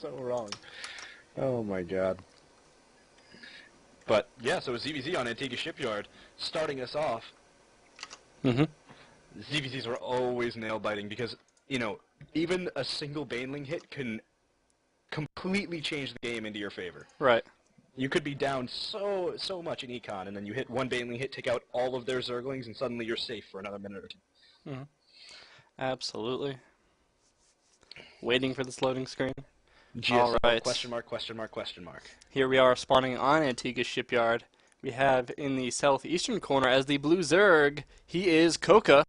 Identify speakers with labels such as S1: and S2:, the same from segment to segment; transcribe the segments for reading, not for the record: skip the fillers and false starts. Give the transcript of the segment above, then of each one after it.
S1: so wrong. Oh my god. But yeah, so ZVZ on Antigua Shipyard, starting us off.
S2: Mm-hmm.
S1: ZVZs are always nail-biting because, you know, even a single Baneling hit can completely change the game into your favor.
S2: Right.
S1: You could be down so much in econ, and then you hit one Baneling hit, take out all of their Zerglings, and suddenly you're safe for another minute or two.
S2: Mm-hmm. Absolutely. Waiting for this loading screen.
S1: GSL,
S2: All right.
S1: question mark, question mark, question mark.
S2: Here we are spawning on Antigua Shipyard. We have in the southeastern corner as the blue Zerg, he is CoCa.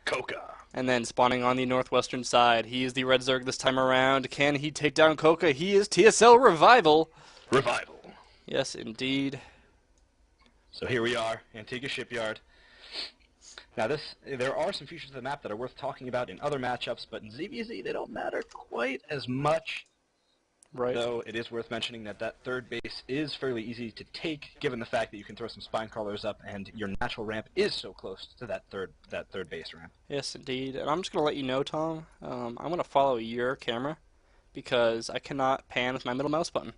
S1: CoCa.
S2: And then spawning on the northwestern side, he is the red Zerg this time around. Can he take down CoCa? He is TSLRevival.
S1: Revival.
S2: Yes, indeed.
S1: So here we are, Antigua Shipyard. Now there are some features of the map that are worth talking about in other matchups, but in ZVZ they don't matter quite as much.
S2: Right.
S1: Though it is worth mentioning that that third base is fairly easy to take, given the fact that you can throw some spine crawlers up, and your natural ramp is so close to that third base ramp.
S2: Yes, indeed. And I'm just gonna let you know, Tom. I'm gonna follow your camera because I cannot pan with my middle mouse button.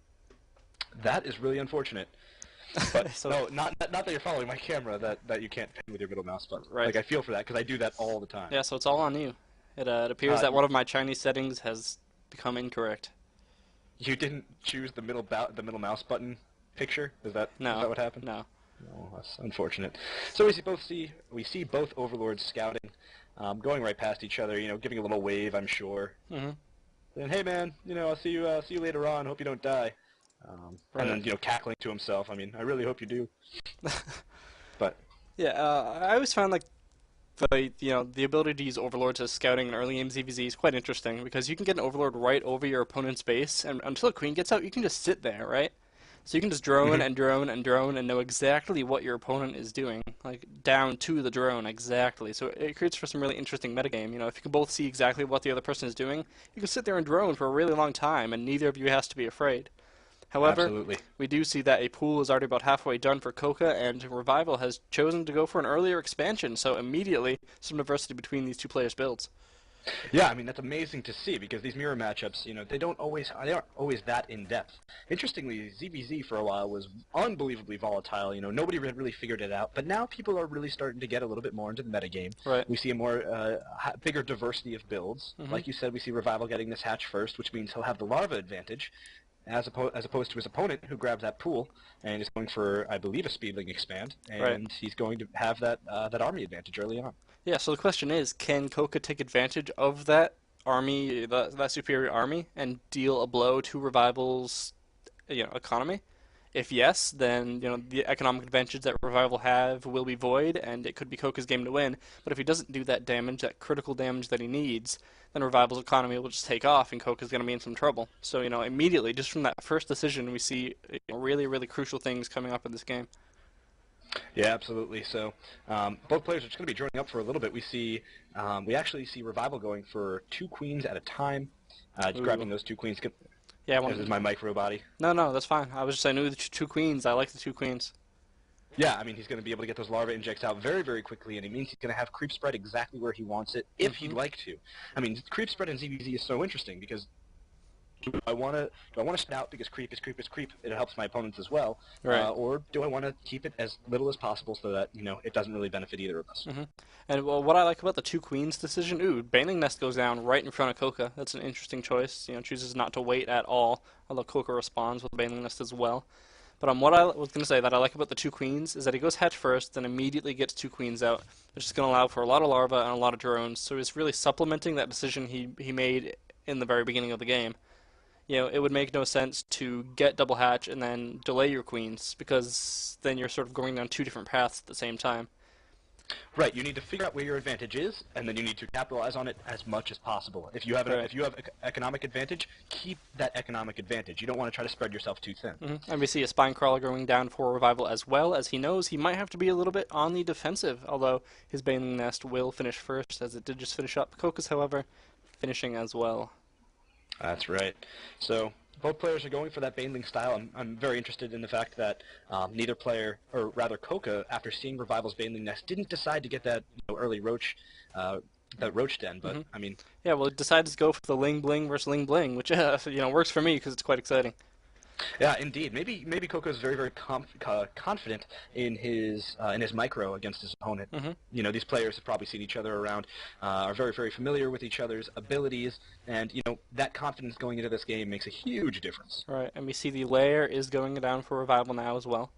S1: That is really unfortunate. But
S2: So-
S1: no, not that you're following my camera. That you can't pan with your middle mouse button.
S2: Right.
S1: Like I feel for that because I do that all the time.
S2: Yeah, so it's all on you. It appears that one of my Chinese settings has become incorrect.
S1: You didn't choose the middle mouse button picture? Is that what happened?
S2: No.
S1: No, that's unfortunate. So we see both overlords scouting, going right past each other. You know, giving a little wave. I'm sure.
S2: Mm-hmm.
S1: And hey, man, you know, I'll see you later on. Hope you don't die.
S2: Right.
S1: And then cackling to himself. I mean, I really hope you do. But
S2: Yeah, I always found like the ability to use overlords as scouting in early game ZVZ is quite interesting because you can get an overlord right over your opponent's base, and until a queen gets out, you can just sit there, right? So you can just drone and drone and drone and know exactly what your opponent is doing, like down to the drone exactly. So it creates for some really interesting metagame. You know, if you can both see exactly what the other person is doing, you can sit there and drone for a really long time, and neither of you has to be afraid. However,
S1: absolutely.
S2: we do see that a pool is already about halfway done for CoCa, and Revival has chosen to go for an earlier expansion, so immediately some diversity between these two players' builds.
S1: Yeah, I mean, that's amazing to see, because these mirror matchups, you know, they aren't always that in-depth. Interestingly, ZVZ for a while was unbelievably volatile. You know, nobody had really figured it out, but now people are really starting to get a little bit more into the metagame.
S2: Right.
S1: We see a bigger diversity of builds. Like you said, we see Revival getting this hatch first, which means he'll have the larva advantage, as opposed to his opponent, who grabs that pool and is going for, I believe, a Speedling expand, and
S2: Right.
S1: he's going to have that army advantage early on.
S2: Yeah, so the question is, can CoCa take advantage of that army, that superior army, and deal a blow to Revival's economy? If yes, then the economic advantage that Revival have will be void, and it could be CoCa's game to win. But if he doesn't do that damage, that critical damage that he needs, then Revival's economy will just take off, and CoCa's going to be in some trouble. So immediately, just from that first decision, we see really, really crucial things coming up in this game.
S1: Yeah, absolutely. So both players are just going to be droning up for a little bit. We actually see Revival going for 2 queens at a time, grabbing those 2 queens.
S2: Yeah,
S1: this is my micro body.
S2: No, that's fine. I was just saying, the 2 queens. I like the 2 queens.
S1: Yeah, I mean, he's going to be able to get those larva injects out very, very quickly, and it means he's going to have creep spread exactly where he wants it, if he'd like to. I mean, creep spread in ZVZ is so interesting, because do I want to spread out because creep is creep is creep? It helps my opponents as well.
S2: Right.
S1: Or do I want to keep it as little as possible so that it doesn't really benefit either of us?
S2: And what I like about the 2 queens decision, Baneling Nest goes down right in front of CoCa. That's an interesting choice. Chooses not to wait at all, although CoCa responds with Baneling Nest as well. But what I was going to say that I like about the 2 queens is that he goes hatch first, then immediately gets 2 queens out, which is going to allow for a lot of larvae and a lot of drones. So he's really supplementing that decision he made in the very beginning of the game. It would make no sense to get double hatch and then delay your queens, because then you're sort of going down 2 different paths at the same time.
S1: Right, you need to figure out where your advantage is, and then you need to capitalize on it as much as possible. If you have economic advantage, keep that economic advantage. You don't want to try to spread yourself too thin.
S2: And we see a spine crawler going down for Revival, as well as he knows he might have to be a little bit on the defensive, although his Baneling Nest will finish first, as it did just finish up. CoCa's, however, finishing as well.
S1: That's right. So both players are going for that Baneling style. I'm very interested in the fact that neither player, or rather CoCa, after seeing Revival's Baneling Nest, didn't decide to get that early Roach that Roach Den, but I mean,
S2: Yeah, well, it decided to go for the Ling Bling versus Ling Bling, which works for me because it's quite exciting.
S1: yeah, indeed. Maybe Coco's very very confident in his micro against his opponent. These players have probably seen each other around, are very very familiar with each other's abilities, and that confidence going into this game makes a huge difference.
S2: Right, and we see the layer is going down for Revival now as well.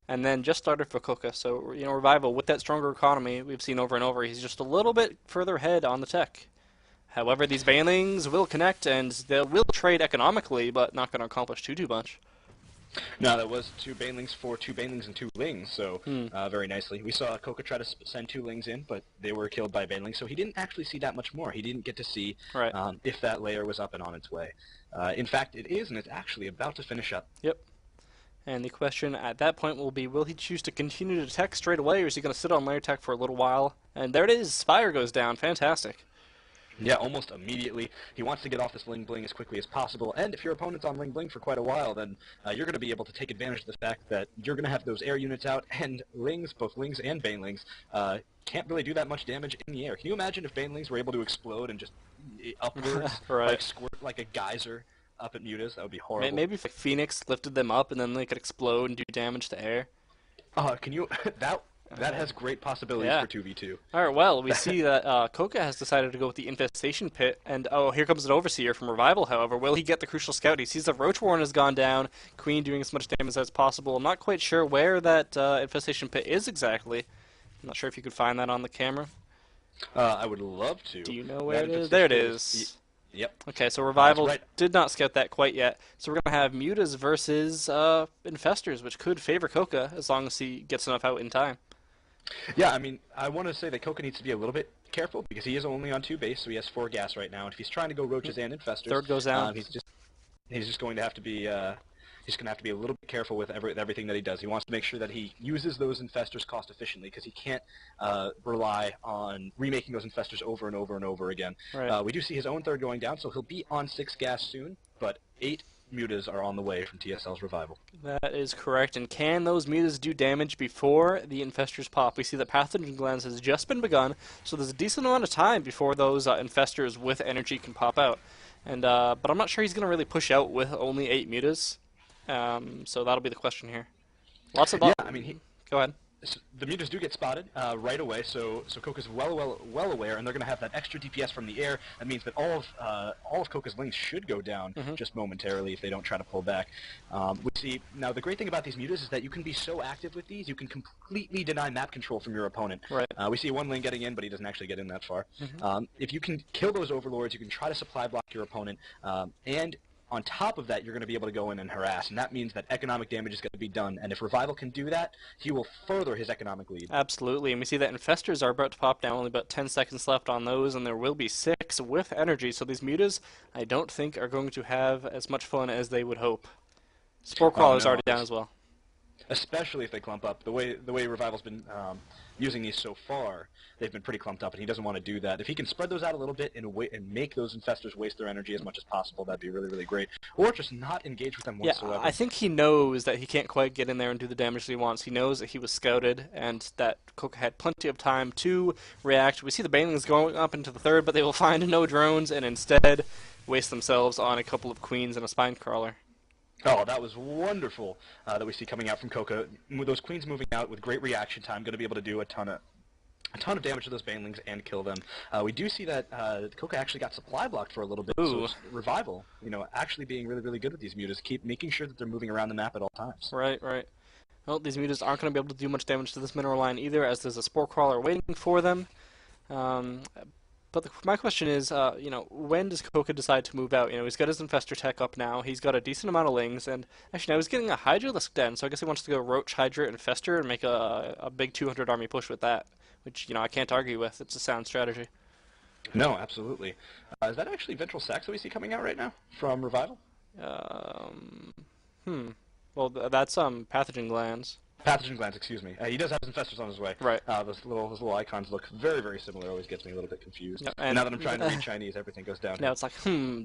S2: And then just started for CoCa. So, Revival, with that stronger economy we've seen over and over, he's just a little bit further ahead on the tech. However, these banelings will connect, and they will trade economically, but not going to accomplish too much.
S1: No, that was two banelings for two banelings and two lings, so very nicely. We saw CoCa try to send two lings in, but they were killed by banelings, so he didn't actually see that much more. He didn't get to see if that layer was up and on its way. In fact, it is, and it's actually about to finish up.
S2: Yep. And the question at that point will be, will he choose to continue to tech straight away, or is he going to sit on layer tech for a little while? And there it is. Spire goes down. Fantastic.
S1: Yeah, almost immediately. He wants to get off this Ling Bling as quickly as possible, and if your opponent's on Ling Bling for quite a while, then you're going to be able to take advantage of the fact that you're going to have those air units out, and lings, both lings and banelings, can't really do that much damage in the air. Can you imagine if banelings were able to explode and just upwards, like squirt like a geyser up at Mutas? That would be horrible.
S2: Maybe if Phoenix lifted them up and then they could explode and do damage to air.
S1: Can you... That has great possibilities for 2v2.
S2: Alright, well, we see that CoCa has decided to go with the Infestation Pit, and here comes an Overseer from Revival, however. Will he get the Crucial Scout? He sees that Roach Warren has gone down, Queen doing as much damage as possible. I'm not quite sure where that Infestation Pit is exactly. I'm not sure if you could find that on the camera.
S1: I would love to.
S2: Do you know where it is? There it is.
S1: Yep.
S2: Okay, so Revival did not scout that quite yet. So we're going to have Mutas versus Infestors, which could favor CoCa as long as he gets enough out in time.
S1: Yeah, I mean, I want to say that CoCa needs to be a little bit careful because he is only on 2 base, so he has 4 gas right now. And if he's trying to go Roaches and Infestors,
S2: third goes down.
S1: He's just going to have to be he's going to have to be a little bit careful with everything that he does. He wants to make sure that he uses those Infestors cost efficiently because he can't rely on remaking those Infestors over and over and over again.
S2: Right.
S1: We do see his own third going down, so he'll be on 6 gas soon, but 8 Mutas are on the way from TSL's Revival.
S2: That is correct. And can those Mutas do damage before the Infestors pop? We see that Pathogen Glands has just been begun, so there's a decent amount of time before those Infestors with energy can pop out. And but I'm not sure he's going to really push out with only 8 Mutas. So that'll be the question here. Lots of...
S1: Yeah, I mean...
S2: Go ahead.
S1: The Mutas do get spotted right away, so CoCa's well aware, and they're going to have that extra DPS from the air. That means that all of CoCa's lings should go down just momentarily if they don't try to pull back. We see now the great thing about these Mutas is that you can be so active with these, you can completely deny map control from your opponent.
S2: Right.
S1: We see one ling getting in, but he doesn't actually get in that far. If you can kill those overlords, you can try to supply block your opponent, and on top of that, you're going to be able to go in and harass, and that means that economic damage is going to be done. And if Revival can do that, he will further his economic lead.
S2: Absolutely, and we see that Infestors are about to pop down, only about 10 seconds left on those, and there will be 6 with energy. So these Mutas, I don't think, are going to have as much fun as they would hope. Spore Crawler's already down as well.
S1: Especially if they clump up. The way Revival's been using these so far, they've been pretty clumped up, and he doesn't want to do that. If he can spread those out a little bit and make those Infestors waste their energy as much as possible, that'd be really, really great. Or just not engage with them whatsoever.
S2: Yeah, I think he knows that he can't quite get in there and do the damage that he wants. He knows that he was scouted, and that CoCa had plenty of time to react. We see the Banelings going up into the third, but they will find no drones, and instead waste themselves on a couple of Queens and a Spine Crawler.
S1: Oh, that was wonderful that we see coming out from CoCa. With those Queens moving out with great reaction time, going to be able to do a ton of damage to those Banelings and kill them. We do see that CoCa actually got supply blocked for a little bit.
S2: Ooh.
S1: So Revival, actually being really, really good with these Mutas, keep making sure that they're moving around the map at all times.
S2: Right. Well, these Mutas aren't going to be able to do much damage to this mineral line either, as there's a Spore Crawler waiting for them. But my question is, when does CoCa decide to move out? He's got his Infestor tech up now. He's got a decent amount of lings, and actually now he's getting a Hydralisk Den, so I guess he wants to go Roach, Hydra, Infestor and make a big 200 army push with that, which, I can't argue with. It's a sound strategy.
S1: No, absolutely. Is that actually Ventral Sacs that we see coming out right now from Revival?
S2: Well, that's Pathogen Glands.
S1: Pathogen Glands, excuse me. He does have his Infestors on his way.
S2: Right.
S1: Those little icons look very, very similar. Always gets me a little bit confused.
S2: Yep,
S1: and now that I'm trying to read Chinese, everything goes down.
S2: Now it's like,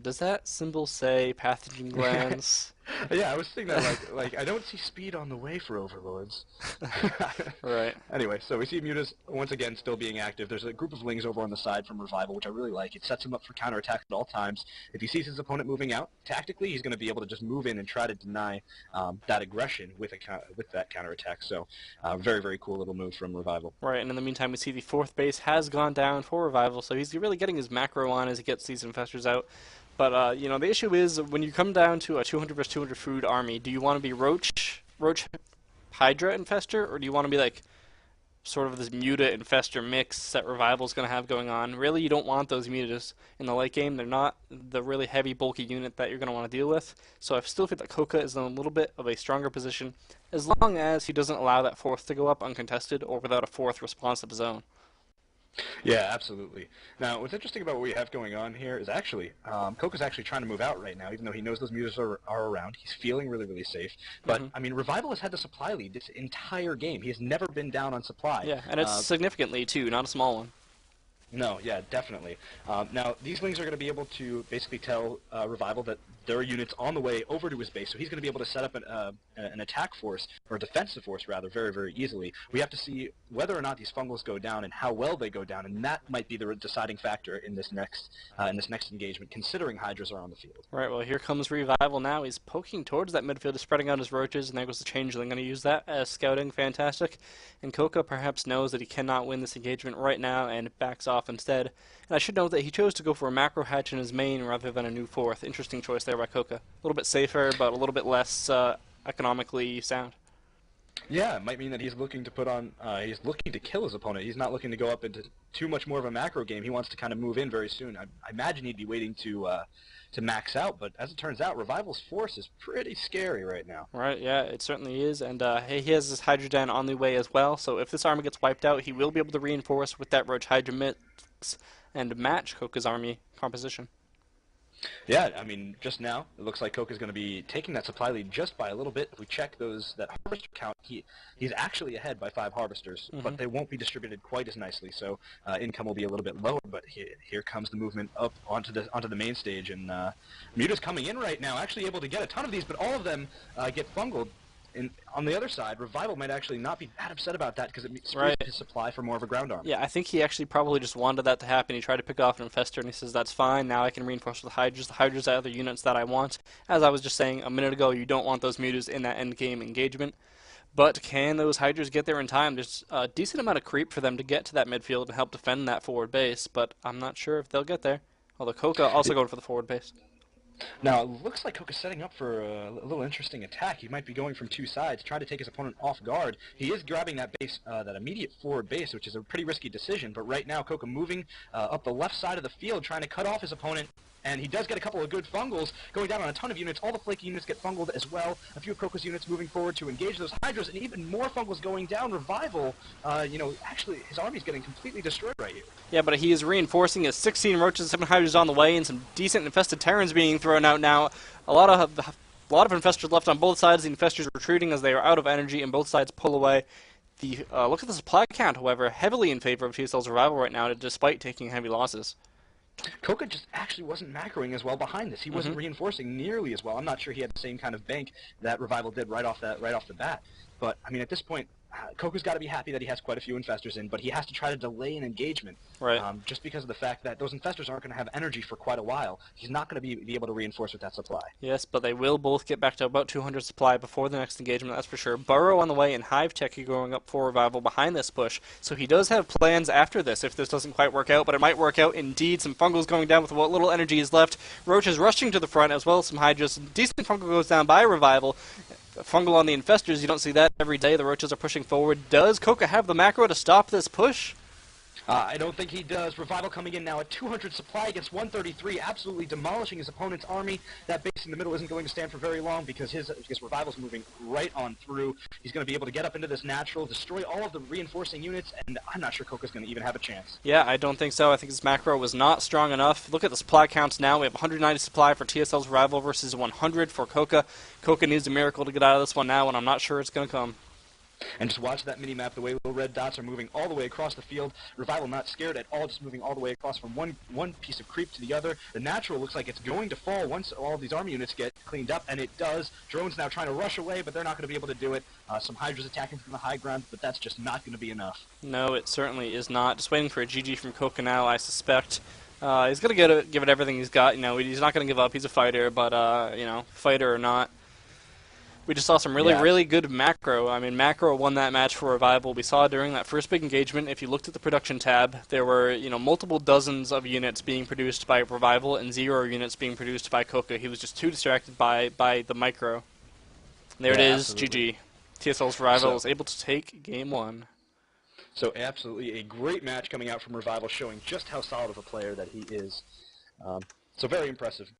S2: does that symbol say Pathogen Glands?
S1: Yeah, I was thinking that, like I don't see speed on the way for Overlords.
S2: Right.
S1: Anyway, so we see Mutas once again still being active. There's a group of Lings over on the side from Revival, which I really like. It sets him up for counterattacks at all times. If he sees his opponent moving out, tactically he's going to be able to just move in and try to deny that aggression with that counterattack. So, very, very cool little move from Revival.
S2: Right, and in the meantime, we see the 4th base has gone down for Revival, so he's really getting his macro on as he gets these infestors out. But, you know, the issue is when you come down to a 200 versus 200 food army, do you want to be Roach Hydra Infester, or do you want to be, like, sort of this Muta Infester mix that Revival's going to have going on? Really, you don't want those Mutas in the late game. They're not the really heavy, bulky unit that you're going to want to deal with. So I still feel that CoCa is in a little bit of a stronger position, as long as he doesn't allow that 4th to go up uncontested or without a 4th response of his own.
S1: Yeah, absolutely. Now, what's interesting about what we have going on here is actually, Coca's actually trying to move out right now, even though he knows those Mutas are around. He's feeling really, really safe. But, I mean, Revival has had the supply lead this entire game. He has never been down on supply.
S2: Yeah, and it's significantly, too, not a small one.
S1: No, yeah, definitely. Now, these Lings are going to be able to basically tell Revival that there are units on the way over to his base, so he's going to be able to set up an attack force, or a defensive force, rather, very, very easily. We have to see whether or not these fungals go down and how well they go down, and that might be the deciding factor in this next engagement, considering Hydras are on the field.
S2: Right, well, here comes Revival now. He's poking towards that midfield, spreading out his roaches, and there goes the Changeling. Going to use that as scouting. Fantastic. And CoCa perhaps knows that he cannot win this engagement right now and backs off instead. And I should note that he chose to go for a macro hatch in his main rather than a new 4th. Interesting choice there by CoCa. A little bit safer, but a little bit less economically sound.
S1: Yeah, it might mean that he's looking to he's looking to kill his opponent. He's not looking to go up into too much more of a macro game. He wants to kind of move in very soon. I imagine he'd be waiting to max out, but as it turns out, Revival's force is pretty scary right now.
S2: Right, yeah, it certainly is, and hey, he has his Hydra Den on the way as well, so if this army gets wiped out, he will be able to reinforce with that Roach Hydra mix and match CoCa's army composition.
S1: Yeah, I mean, just now, it looks like Coca's going to be taking that supply lead just by a little bit. If we check that harvester count, he's actually ahead by 5 harvesters, but they won't be distributed quite as nicely, so income will be a little bit lower. But here comes the movement up onto the main stage, and Muta's coming in right now, actually able to get a ton of these, but all of them get fungled. And on the other side, Revival might actually not be that upset about that because it spreads his supply for more of a ground army.
S2: Yeah, I think he actually probably just wanted that to happen. He tried to pick off an Infestor, and he says, that's fine, now I can reinforce with Hydras. The Hydras are the units that I want. As I was just saying a minute ago, you don't want those Mutas in that endgame engagement. But can those Hydras get there in time? There's a decent amount of creep for them to get to that midfield and help defend that forward base, but I'm not sure if they'll get there. Although CoCa also going for the forward base.
S1: Now, it looks like Coca's setting up for a little interesting attack. He might be going from 2 sides, trying to take his opponent off guard. He is grabbing that base, that immediate forward base, which is a pretty risky decision. But right now, Coca moving up the left side of the field, trying to cut off his opponent. And he does get a couple of good fungals going down on a ton of units. All the flaky units get fungled as well. A few of Coca's units moving forward to engage those Hydras, and even more fungals going down. Revival, actually, his army's getting completely destroyed right here.
S2: Yeah, but he is reinforcing his 16 Roaches, 7 Hydras on the way, and some decent infested Terrans being thrown out now. A lot of infestors left on both sides. The infestors retreating as they are out of energy, and both sides pull away. Look at the supply count, however, heavily in favor of TSLRevival right now, despite taking heavy losses.
S1: CoCa just actually wasn't macroing as well behind this. He wasn't reinforcing nearly as well. I'm not sure he had the same kind of bank that Revival did right off the bat. But I mean, at this point, CoCa's got to be happy that he has quite a few infestors in, but he has to try to delay an engagement.
S2: Right.
S1: Just because of the fact that those infestors aren't going to have energy for quite a while. He's not going to be able to reinforce with that supply.
S2: Yes, but they will both get back to about 200 supply before the next engagement, that's for sure. Burrow on the way and Hive Tech going up for Revival behind this push. So he does have plans after this if this doesn't quite work out, but it might work out indeed. Some fungals going down with what little energy is left. Roach is rushing to the front as well as some Hydras. Decent fungal goes down by Revival. Fungal on the infestors, you don't see that every day. The Roaches are pushing forward. Does CoCa have the macro to stop this push?
S1: I don't think he does. Revival coming in now at 200 supply against 133, absolutely demolishing his opponent's army. That base in the middle isn't going to stand for very long because Revival's moving right on through. He's going to be able to get up into this natural, destroy all of the reinforcing units, and I'm not sure CoCa's going to even have a chance.
S2: Yeah, I don't think so. I think his macro was not strong enough. Look at the supply counts now. We have 190 supply for TSLRevival versus 100 for CoCa. CoCa needs a miracle to get out of this one now, and I'm not sure it's going to come.
S1: And just watch that mini-map, the way little red dots are moving all the way across the field. Revival not scared at all, just moving all the way across from one piece of creep to the other. The natural looks like it's going to fall once all of these army units get cleaned up, and it does. Drones now trying to rush away, but they're not going to be able to do it. Some Hydras attacking from the high ground, but that's just not going to be enough.
S2: No, it certainly is not. Just waiting for a GG from CoCa now, I suspect. He's going to give it everything he's got. You know, he's not going to give up. He's a fighter, but, you know, fighter or not. We just saw some really good macro. I mean, macro won that match for Revival. We saw during that first big engagement, if you looked at the production tab, there were, you know, multiple dozens of units being produced by Revival and 0 units being produced by CoCa. He was just too distracted by the micro. There it is,
S1: absolutely.
S2: GG. TSLRevival was able to take game 1.
S1: So absolutely a great match coming out from Revival, showing just how solid of a player that he is. So very impressive.